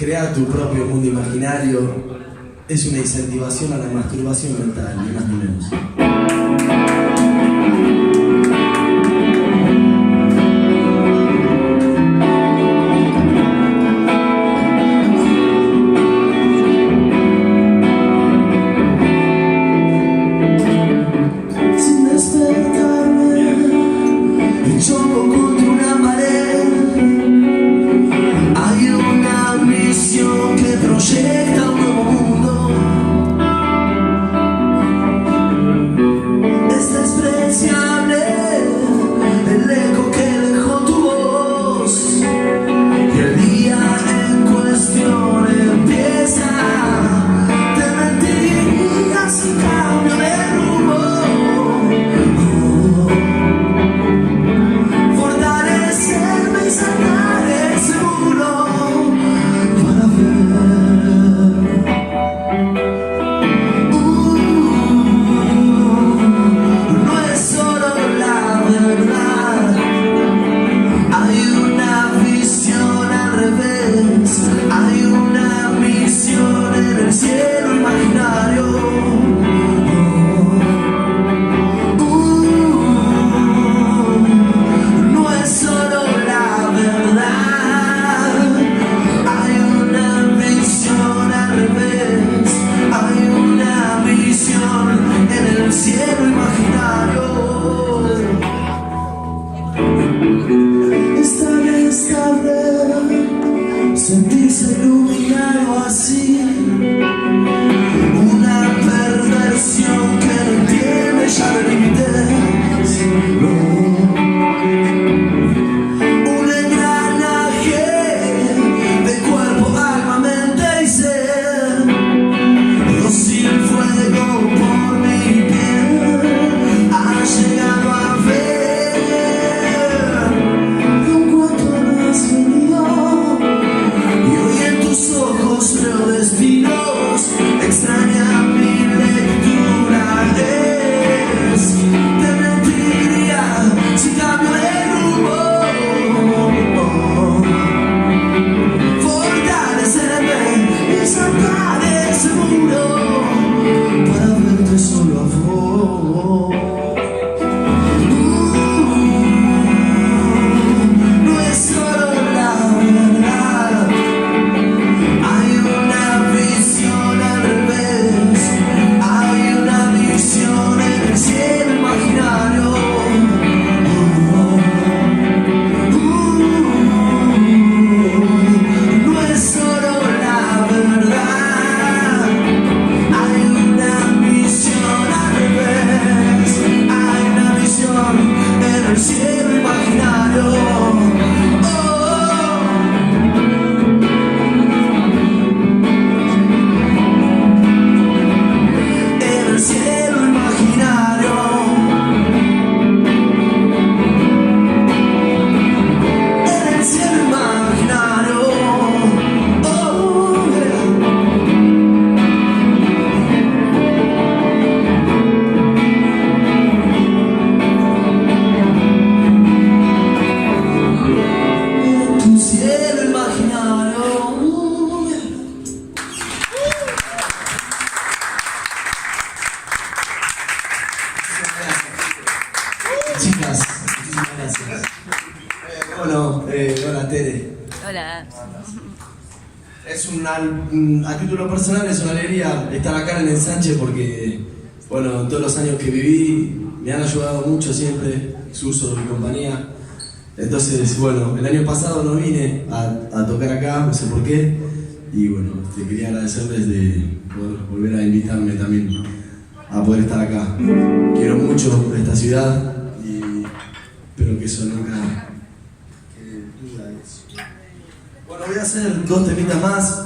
Crear tu propio mundo imaginario es una incentivación a la masturbación mental, ni más ni menos. Sentirse iluminado así, una perversión que no entiende ya de límites, un engranaje de cuerpo, alma, mente y ser, dócil fuego por mi piel, ha llegado a ver con cuánto no has venido. Ojos veo destinos, extraña mi lectura, te mentiría si cambio de rumbo, fortalecerme y saltar ese muro para verte solo a vos. No es solo la verdad. Chicas, muchísimas gracias. Hola Tere. Hola. A título personal es una alegría estar acá en el ensanche porque, bueno, todos los años que viví me han ayudado mucho siempre, Suso, mi compañía. Entonces, bueno, el año pasado no vine a tocar acá, no sé por qué. Y bueno, te quería agradecerles de poder volver a invitarme también a poder estar acá. Quiero mucho esta ciudad. Espero que eso nunca quede duda de eso. Bueno, voy a hacer 2 temitas más.